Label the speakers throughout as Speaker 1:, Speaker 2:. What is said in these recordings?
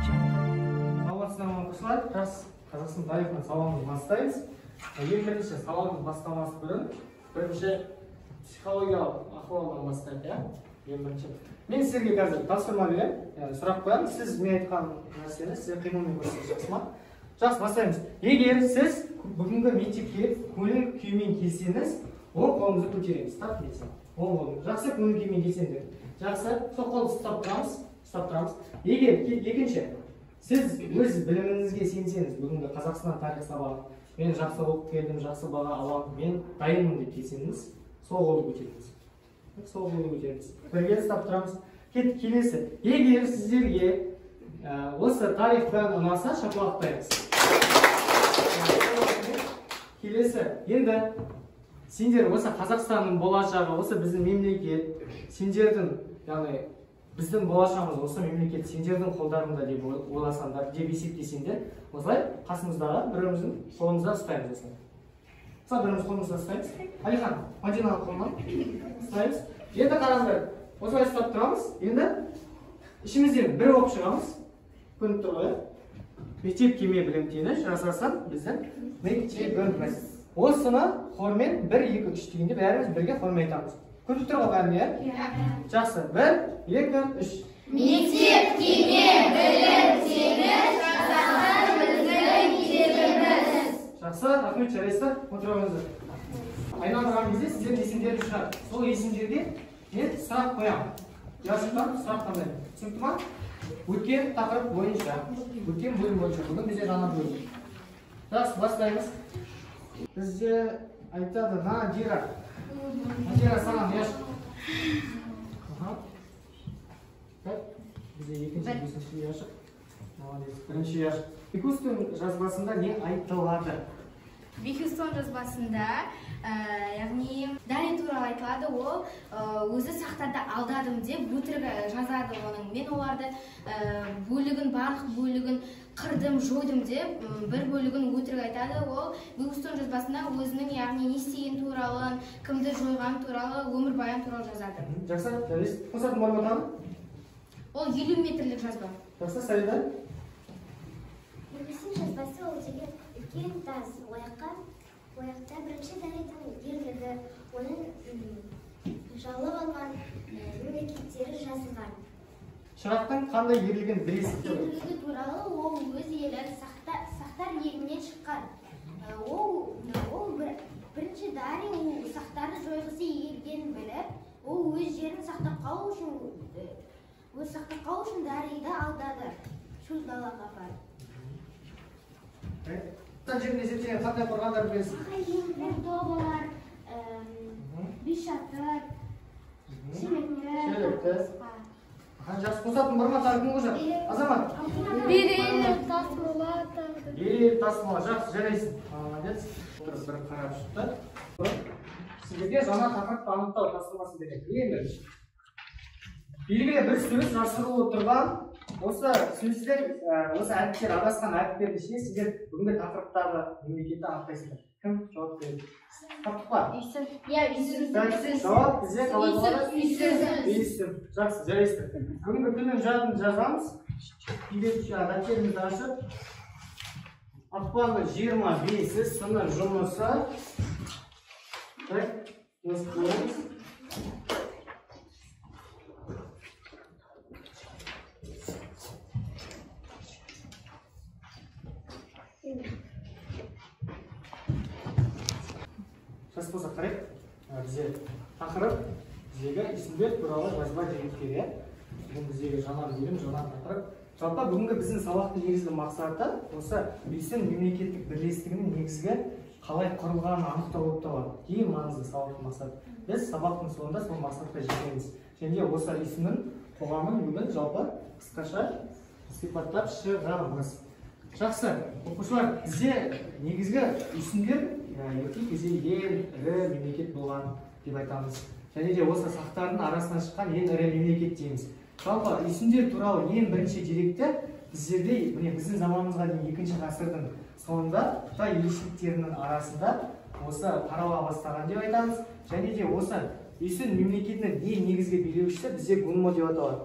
Speaker 1: Саламатсыздар оқушылар, Қазақстан тарихынан сабағымызды бастаймыз. Ең бірінші сабағымыз бастамас бұрын бірінші психологиялық ахуалдан бастайық, иә? Ең бірінші. Мен сіздерге қазір тапсырма беремін, сұрақ қоямын. Сіз мен айтқан нәрсені сіздер қимылмен көрсетесіз, жақсы ма? Жақсы, бастаймыз. Егер сіз бүгінгі мектепке көңіл күймен келсеңіз, оң қолыңызды көтеріңіз. Тап келсең. Оң қолыңыз. Жақсы, көңіл күймен келсеңдер. Жақсы, сол қолды ұстап тұрамыз. Егер екінші сіз өз біліміңізге сенсеңіз, бүгінгі Қазақстан тарих сабағы, мен жақсы оқып келдім, жақсы баға аламын, мен дайынмын деп келсеңіз, сол қолды көтеріңіз. Сол қолды көтеріңіз. Бірге ұстап тұрамыз. Келесі. Егер сіздерге осы тарих пәні ұнаса, шапалақтаймыз. Келесі. Енді сендер осы Қазақстанның болашағы, осы біздің мемлекет, сендердің, яғни біздің болашағымыз осы мемлекет сендердің қолдарында деп ойласаңдар, деп есептесеңдер, осылай қасымыздағы біріміздің қолымызда ұстаймыз осылай. Осылай біріміз қолымызда ұстаймыз. Алихан, Мадинаның қолынан ұстаймыз. Енді қараңдар, осылай ұстап тұрамыз. Енді ішімізден бір болып шығамыз. Көрініп тұр ғой. Мектеп кеме білім тені жасасам біздің мектебіміз. Осыны хормен 1, 2, 3 дегенде бәріміз бірге хормен айтамыз. Көрініп тұр ғой бәріне, иә? Жақсы. 1, 2, 3.
Speaker 2: Мектеп кеме білім тені жасасам біздің мектебіміз.
Speaker 1: Жақсы, рахмет, жарайсыздар. Отырыңыздар. Айналдырған кезде сіздердің есімдеріңіз шығар. Сол есімдерге мен сұрақ қоямын. Яшықтан сұрақ қандай. Түсінікті ма? Өткен тақырып бойынша, өткен бөлім бойынша. Бүгін бізде жаңа бөлім. Жақсы, бастаймыз. Бізде айтады Надира. Надира, саған яшық. Бізде екінші, бесінші яшық. Бірінші яшық. Бекустың жазбасында не айтылады?
Speaker 3: Бекустың жазбасында, яғни Дарья туралы айтылады, ол өзі сақтарды алдадым деп өтірік жазады оның. Мен оларды барлық бөлігін қырдым, жойдым деп бір бөлігін өтірік айтады. Ол Бекустың жазбасында өзінің, яғни не істеген туралы, кімді жойған туралы, өмір баян туралы жазады.
Speaker 1: Жақсы, жарайсыз. Қосатын бар ма тағы?
Speaker 3: Ол 50 метрлік жазба.
Speaker 1: Жақсы, Саида.
Speaker 4: Бекустың жазбасы ол деген үлкен тас. Ояқта бірінші Дарьяның ерлігі, оның жаулап алған мемлекеттері жазылған.
Speaker 1: Шырақтың қандай ерлігін білесіздер?
Speaker 4: Ерлігі туралы ол өз елі сақтар елінен шыққан. Ол бірінші Дарья сақтарды жойғысы келгенін біліп, ол өз жерін сақтап қалу үшін Дарьяны алдады. Шу далаға барып.
Speaker 1: Жерінде зерттеген қандай қорғандар білесіз?
Speaker 4: Ағайын, добалар, бишатыр, шелекті.
Speaker 1: Жақсы, қосатын бар ма тағы кім қосады? Азамат?
Speaker 4: Берел, тасмолат.
Speaker 1: Берел, тасмолат. Жақсы, жарайсың. Молодец. Бір қарап шықты. Сіздерге жаңа тақырып анықтау тапсырмасын береді. Ең бірінші. Белгілі бір сөз жасырылып отырған осы сөздер, осы әріптер, адасқан әріптердің ішінде сіздер бүгінгі тақырыптағы мемлекетті анықтайсыздар. Кім жауап береді? Таптық па?
Speaker 3: Үйсін.
Speaker 1: Жауап бізде қалай болады?
Speaker 3: Үйсін.
Speaker 1: Жақсы, жарайсыздар. Бүгінгі күннің жадын жазамыз. Дәптерімізді ашып. Ақпанның 25-і сынып жұмысы. Өз қойыңыз. Жас болса қарайық, бізде тақырып, біздегі есімдер туралы жазба деректері. Бүгін біздегі жаңа бөлім, жаңа тақырып. Жалпы бүгінгі біздің сабақтың негізгі мақсаты осы үйсін мемлекеттік бірлестігінің негізгі қалай құрылғанын анықтау болып табылады. Ең маңызды сабақтың мақсаты. Біз сабақтың соңында сол мақсатқа жетеміз. Және осы үйсіннің қоғамын бүгін жалпы қысқаша сипаттап шығамыз. Жақсы, оқушылар, бізде негізгі үйсіндер ерте кезде ең ірі мемлекет болған деп айтамыз. Және де осы сақтардың арасынан шыққан ең ірі мемлекет дейміз. Жалпы үйсіндер туралы ең бірінші деректер біздерде біздің заманымызға дейін 2-ші ғасырдың соңында Қытай елшіліктерінің арасында осы тарала бастаған деп айтамыз. Және де осы үйсін мемлекетінің ең негізгі билеушісі бізде Гунмо деп аталады.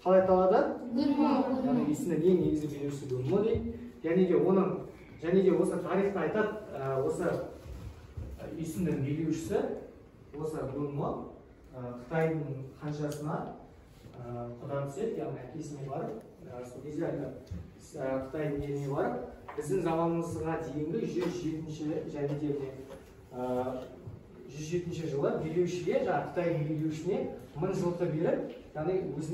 Speaker 1: қалай аталады? Яғни үйсіннің ең негізгі билеушісі Гунмо дейді. Және де осы тарихта айтады, осы үйсіннің билеушісі осы Гунмо Қытайдың ханшасына құда түседі, яғни әкесіне барып, сол кезде айтады, Қытайдың еліне барып, біздің заманымызға дейінгі 107 жылы билеушіге, Қытайдың билеушісіне 1000 жылқы беріп, яғни өзі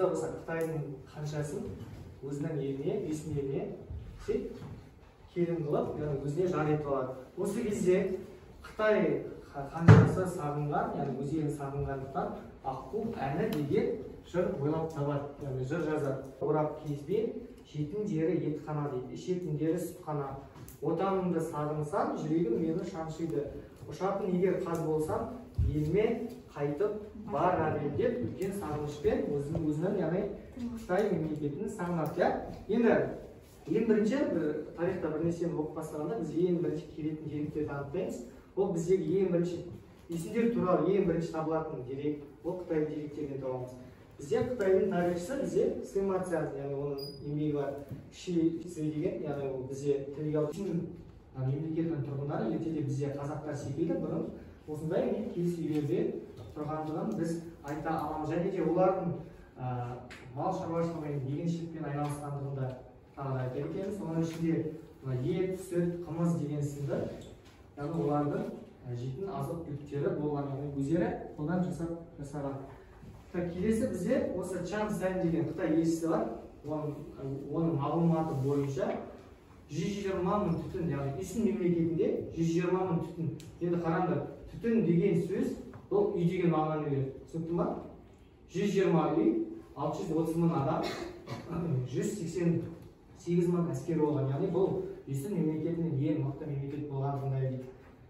Speaker 1: осы Қытайдың ханшасын өзінің еліне, үйсін еліне келін қылып, өзіне жар етіп алады. Осы кезде Қытай ханшасы сағынған, яғни өз елін сағынғандықтан Аққу әні деген жыр ойлап табады, яғни жыр жазады. Орап кезбе, жетімдері етхана дейді, ішетіндері сүтхана. Отанымды сағынсам, жүрегім мені шаншиды. Ұшатын егер қаз болсам, еліме қайтып бар әлем деп үлкен сағынышпен өзінің, яғни Қытай мемлекетін сағынады. Енді ең бірінші тарихта бір нәрсені оқып бастағанда біз ең бірінші келетін деректерді анықтаймыз. Ол біздегі ең бірінші үйсіндер туралы ең бірінші табылатын дерек, ол Қытай деректерінен табамыз. Бізде Қытайдың тарихшысы бізде Сыма Цзян, яғни оның еңбегі бар Ши Цзы деген, яғни ол бізде тілге алып мемлекетінің тұрғындары ертеде бізде қазақтар секілді бұрын осындай киіз үйлерде тұрғандығын біз айта аламыз. Және де олардың мал шаруашылығымен, егіншілікпен айналысқандығын да тағы да айта кетеміз. Оның ішінде ет, сүт, қымыз деген сынды, яғни олардың жейтін азық түліктері болған, яғни өздері қолдан жасаған. Келесі бізде осы Чан Цзянь деген Қытай елшісі бар. Оның мағлұматы бойынша 120 мың түтін, яғни үйсін мемлекетінде 120 мың түтін. Енді қараңдар, түтін деген сөз бұл үй деген мағынаны береді. Түсінікті ма? 120 үй, 630 мың адам, 188 мың әскер болған. Яғни бұл үйсін мемлекетінің ең мықты мемлекет болғандығын дейді.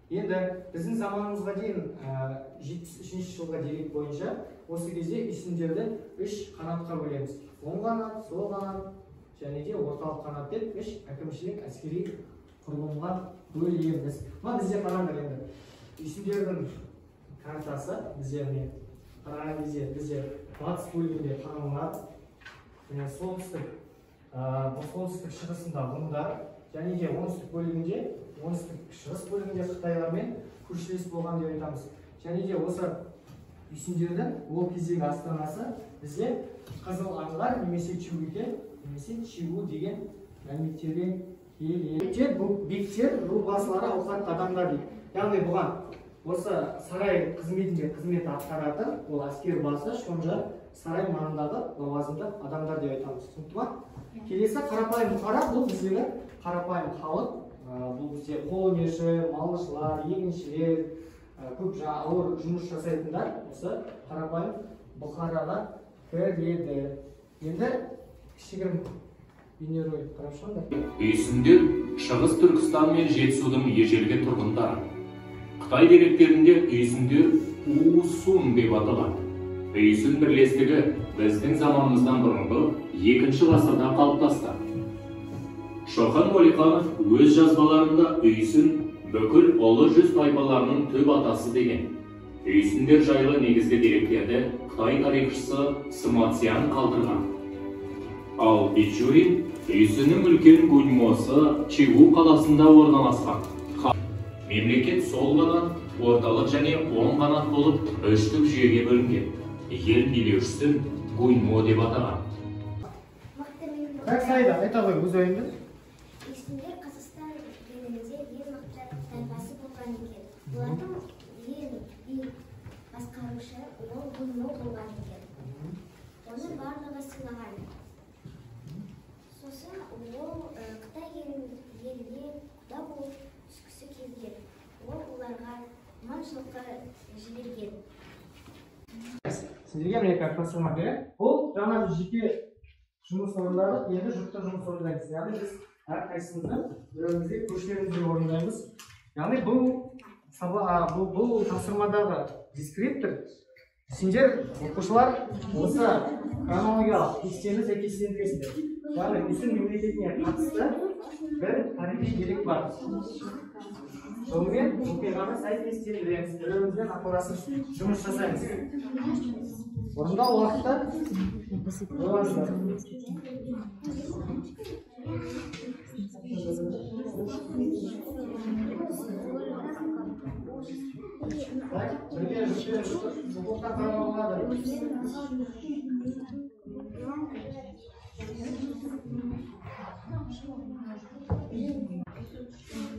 Speaker 1: Енді біздің заманымызға дейін 73 жылға дерек бойынша осы кезде үйсіндерді 3 қанатқа бөлеміз. Оң қанат, сол қанат және де орталық қанат деп 3 әкімшілік әскери құрылымға бөлеміз. Бізде қараңдар енді үйсіндердің картасы бізде қараған кезде бізде батыс бөлігінде қаңлылар, солтүстік шығысында ғұндар және де оңтүстік шығыс бөлігінде Қытайлармен көршілес болған деп айтамыз. Және де осы үйсіндердің ол кездегі астанасы бізде Қызыл аңғар немесе Чигу деген мәліметтерге келеді. Бектер рубасылары ауқатты адамдар дейді. Яғни бұған осы сарай қызметінде қызмет атқаратын ол әскер басы шонжар сарай маңындағы лауазымды адамдар деп айтамыз. Түсінікті ма? Келесі қарапайым бұқара, бұл біздегі қарапайым халық. Бұл бізде қолөнерші, малшылар, егіншілер, көп ауыр жұмыс жасайтындар осы қарапайым бұқараға кіреді. Енді кішігірім бейнеролик қарап шығыңдар.
Speaker 5: Үйсіндер Шығыс Түркістан мен Жетісудың ежелгі тұрғындары. Қытай деректерінде үйсіндер У-Сун деп аталады. Үйсін бірлестігі біздің заманымыздан бұрынғы 2-ші ғасырда қалыптасты. Шоқан Уәлиханов өз жазбаларында үйсін бүкіл ұлы жүз тайпаларының төп атасы деген. Үйсіндер жайлы негізгі деректерді Қытай тарихшысы Сыма Цзянь қалдырған. Ал Ичурин үйсіннің үлкен Гуньмосы Чигу қаласында орналасқан. Мемлекет сол қанат, орталық және оң қанат болып үштік жүйеге бөлінген. Ел билеушісін Гуньмо деп атаған.
Speaker 1: Айта ғой өз ойыңды.
Speaker 4: Үйсіндер Қазақстан елінде ең мықты тайпасы болған екен. Олардың ең басқарушы ол Гуньмо болған екен. Оны барлығы сыйлаған. Сосын ол Қытай еліне құда болып түскісі келген. Ол оларға 1000 жылқы жіберген.
Speaker 1: Сіздерге міне тапсырма беремін. Бұл жаңа жеке жұмыс орындары, енді жұрттық жұмыс орындаймыз. Яғни біз әрқайсымызды бірімізде көршілерімізде орындаймыз. Яғни бұл тапсырмадағы дескриптор Сендер оқушылар осы хронологиялық кестені сәйкестендіресіңдер. Яғни біздің мемлекетіне қатысты бір тарихи дерек бар. Сонымен оқиғаны сәйкестендіреміз, бір-бірімізбен ақылдасып жұмыс жасаймыз. Орындау уақыты ойлаңыздар.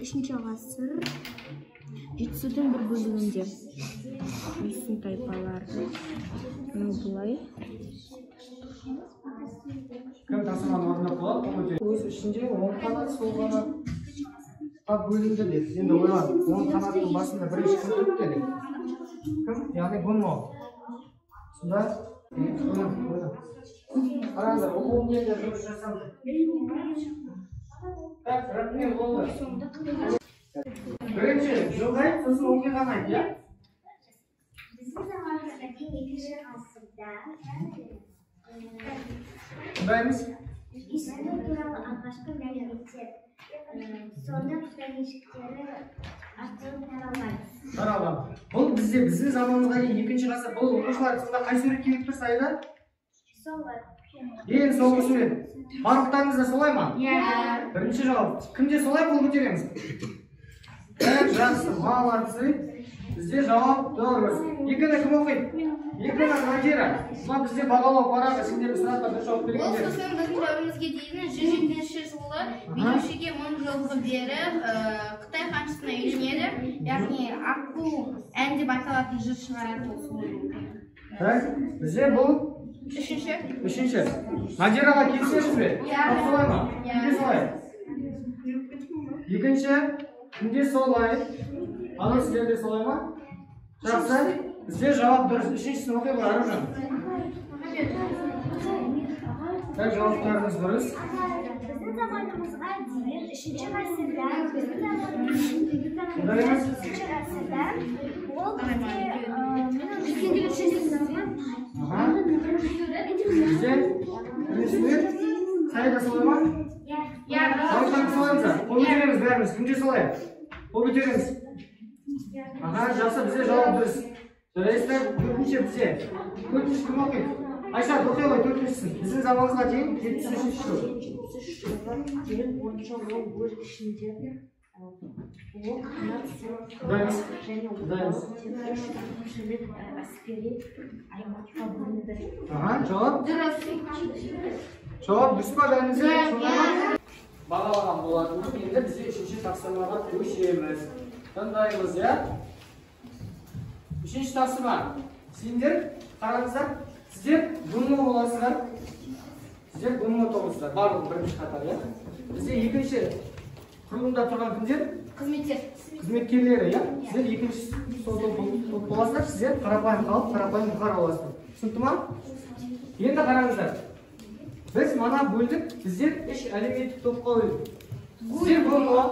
Speaker 6: Үшінші ғасыр жетісудың бір бөлігінде үйсін тайпалары былай
Speaker 1: Кім тапсырманы орындап болады? Өз ішінде 10 қанат, сол қанатқа бөлінді деді. Енді ойлан, 10 қанаттың басында бірінші кім тұрып деді? Кім? Яғни Гунмо. Сонда қараңыздар, оқуым енді жұмыс жасамды. Так, рахмет болды. Бірінші жылдай, сосын оқиғаны айт, иә?
Speaker 4: Біздің заманымызда екінші ғасырда
Speaker 1: Құдаймыз?
Speaker 4: ислам туралы алғашқы мәліметтер сонда Қытай мешіттері арқылы таралған.
Speaker 1: Бұл бізде біздің заманымызға дейін екінші ғасыр. Бұл оқушылар сонда қай сурет келіп тұрса айда?
Speaker 4: Солай.
Speaker 1: Ең соңғы сурет. Барлықтарыңызда солай ма?
Speaker 3: Иә.
Speaker 1: Бірінші жауап. Кімде солай қол көтереміз? Жақсы, молодцы. Бізде жауап дұрыс. Екіні кім оқиды? Екіні Назира. Мына бізде бағалау парағы. Сендер сұраққа дұрыс жауап
Speaker 3: Ол
Speaker 1: беріңдер.
Speaker 3: сосын біздің дәуірімізге дейін 107-ші жылы билеушіге 1000 жылғы беріп Қытай ханшысына үйленеді. Яғни Аққу ән деп аталатын жыр шығарады осы.
Speaker 1: Так, бізде бұл үшінші. Назираға келсеңіз бе? Тап солай ма? Кімде солай? Екінші, кімде солай? Анау сіздерде солай ма? Жақсы. Бізде жауап дұрыс. Үшіншісін оқи ғой, Аружан. Так, жауаптарыңыз дұрыс.
Speaker 4: Біздің заманымызға дейін үшінші ғасырда ол
Speaker 1: Бізде біріншілер сайда солай ма? Жауаптарыңыз солай ма? Қол көтереміз бәріміз. Кімде солай? Қол көтереміз. Жақсы, бізде жауап дұрыс. Жарайсыздар, төртінші бізде. Төртінші кім оқиды? Айша, тоқтай ғой, төртіншісін. Біздің заманымызға дейін 73-ші жыл.
Speaker 6: 73 жыл бойынша ол өз ішінде ол қанат және әскери аймаққа бөлінді.
Speaker 1: Жауап? Жауап дұрыс па бәріңізде? Бағалаған болатын. Енді бізде үшінші тапсырмаға көшеміз. Тыңдаймыз, иә? Үшінші тапсырма. Сендер қараңыздар. Сіздер Гунмо боласыздар. Сіздер Гунмо тобысыздар. Барлығы бірінші қатар, иә? Бізде екінші құрылымда тұрған кімдер? Қызметкерлері, иә? Сіздер екінші топ боласыздар. Сіздер қарапайым халық, қарапайым бұқара боласыздар. Түсінікті ма? Енді қараңыздар. Біз мана бөлдік, біздер үш әлеуметтік топқа бөлдік. Сіздер Гунмо,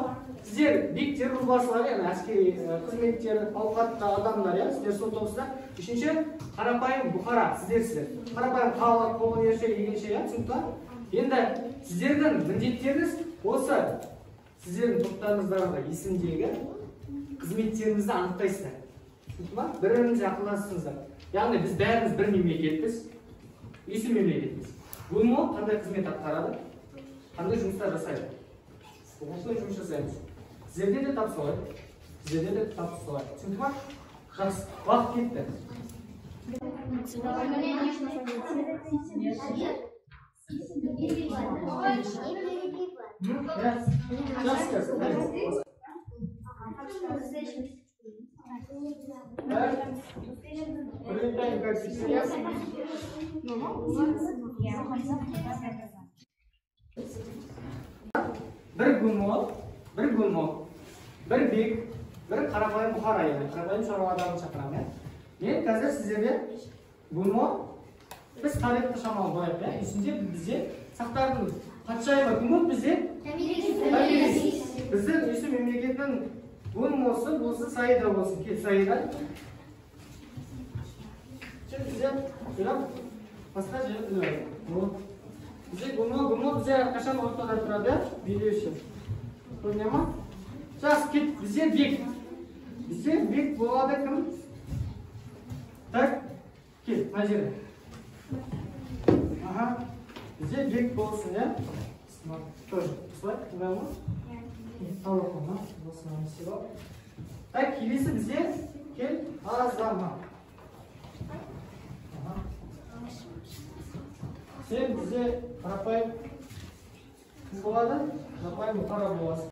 Speaker 1: сіздер бектер рубасылар, яғни әскери қызметтер, ауқатты адамдар, иә? Сіздер сол тобысыздар. Үшінші қарапайым бұқара, сіздер. Қарапайым халық, қолөнерші, егінші, иә? Түсінікті? Енді сіздердің міндеттеріңіз осы сіздердің топтарыңыздағы есімдегі қызметтеріңізді анықтайсыздар. Түсінікті ма? Бір-біріңізге ақылдасыңыздар. Яғни біз бәріміз бір мемлекетпіз, есім мемлекетпіз. Гунмо қандай қызмет атқарады, қандай жұмыстар жасайды. Осылай жұмыс жасаймыз. Сіздерде де тап солай. Сіздерде де тап солай. Түсінікті ма? Жақсы. Уақыт кетті. Пролетаем как сейчас. Бір Гунмо, бір бек, бір қарапайым бұқара, яғни қарапайым шаруа адамын шақырамын, иә? Мен қазір сіздерге Гунмо, біз тарихты шамалы қояйық, иә? Есінде бізде сақтардың патшайымы кім болды бізде? Томирис. Біздің есім мемлекетінің Гунмосы болсын, Саида болсын. Кел, Саида. бізде басқа жер бізде гумно бізде қашан ортада тұрады, билеуші. Көріне ма? Жақсы, кет, бізде бек. Бізде бек болады кім? Так, кет, мына жерде. Бізде бек болсын, иә? Тоже, осылай, тыңдай ма? Ал оқыма, осыны істеп ал. Так, келесі бізде кел, азамат. Сен бізде қарапайым кім болады? Қарапайым мұқара боласың.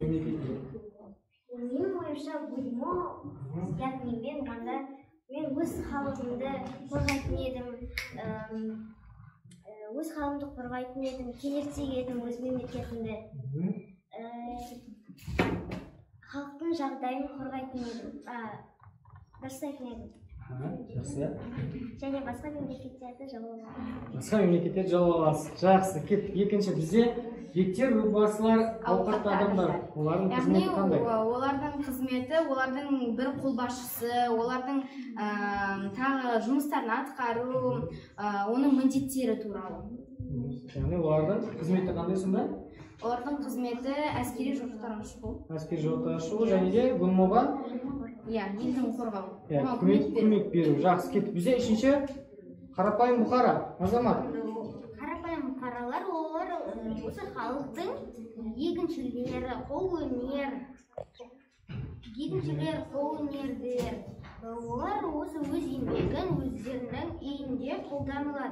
Speaker 4: Менің ойымша гумно, яғни мен өз халқымды қорғайтын едім, өз халқымды қорғайтын едім, кеңестер едім өз мемлекетімді, халықтың жағдайын қорғайтын едім, жасайтын едім.
Speaker 1: Жақсы.
Speaker 4: Және басқа мемлекеттерді жауап аласыз.
Speaker 1: Басқа мемлекеттерді жауап аласыз. Жақсы. Кет, екінші бізде бектер, рубасылар, ауқатты адамдар. Олардың қызметі қандай?
Speaker 3: Олардың қызметі, олардың бір қолбасшысы, олардың тағы жұмыстарын атқару, оның міндеттері туралы.
Speaker 1: Яғни олардың қызметі қандай сонда?
Speaker 3: Олардың қызметі әскери жорықтарға шығу.
Speaker 1: Әскери жорықтарға шығу және де гумноға
Speaker 3: елдің қорғау.
Speaker 1: Көмек беру. Жақсы, кетіп. Бізде үшінші қарапайым бұқара, азамат.
Speaker 4: Қарапайым бұқаралар, олар осы халықтың егіншілері, қолөнерлер. Олар осы өз еңбегін өздерінің үйінде қолданады.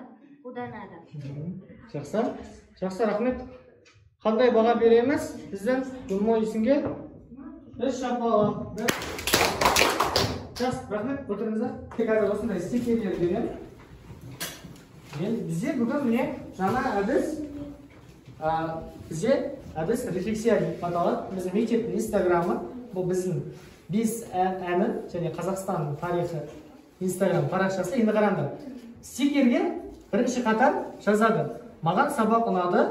Speaker 1: Жақсы. Жақсы, рахмет. Қандай баға береміз? Біздің гумно ісінге үш шапалақ. Жақсы, рахмет, отырыңыздар. Қазір осындай стикерлер беремін. Бізде бүгін міне жаңа әдіс, әдіс рефлексия деп аталады. Біздің мектептің инстаграмы, бұл біздің 5 әмір және Қазақстан тарихы инстаграм парақшасы. Енді қараңдар, стикерге бірінші қатар жазады: маған сабақ ұнады,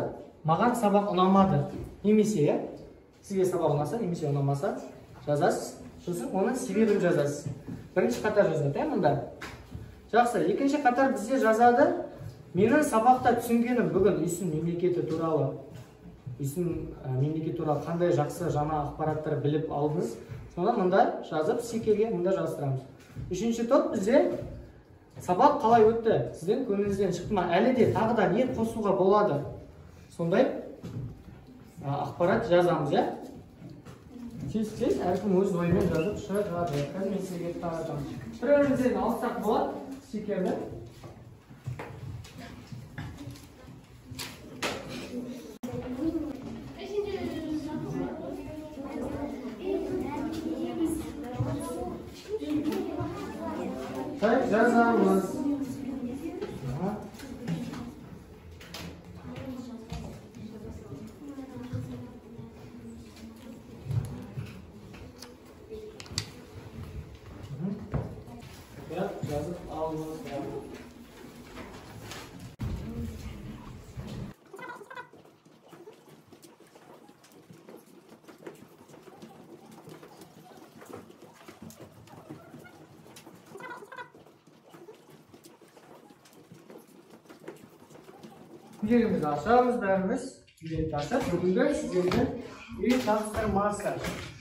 Speaker 1: маған сабақ ұнамады. Немесе, сізге сабақ ұнаса, немесе ұнамаса жазасыз. Сосын оның себебін жазасыз. Бірінші қатар жазады, мұнда. Жақсы, екінші қатар бізде жазады: менің сабақта түсінгенім бүгін үйсін мемлекеті туралы, қандай жақсы жаңа ақпараттар біліп алдыңыз. Сонда мұнда жазып, стикерге мұнда жаздырамыз. Үшінші топ бізде сабақ қалай өтті, сіздің көңіліңізден шықты ма, әлі де тағы да не қосуға болады, сондай ақпарат жазамыз, иә? Тез, әркім өз ойымен жазып шығады. Қазір мен сізге таратамын. Бір-бірімізден алыстақ болады, стикерді. Так, жазамыз. Жазып алыңыз. Күндерімізді ашамыз бәріміз. Күндерімізді ашып, бүгінгі сіздердің үй тапсырмасы.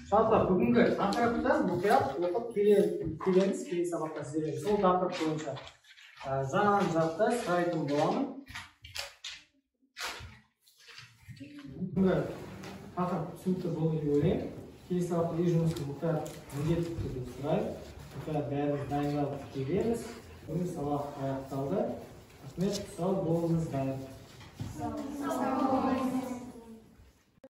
Speaker 1: Жалпы бүгінгі тақырыпты мұқият оқып келеміз, келесі сабақта сіздерге сол тақырып бойынша жан-жақты сұрайтын боламын. Бүгінгі тақырып түсінікті болды деп ойлаймын. Келесі сабақта үй жұмысын мұқият міндетті түрде сұрайық. Мұқият бәріміз дайындалып келеміз. Бүгінгі сабақ аяқталды. Рахмет, сау болыңыздар.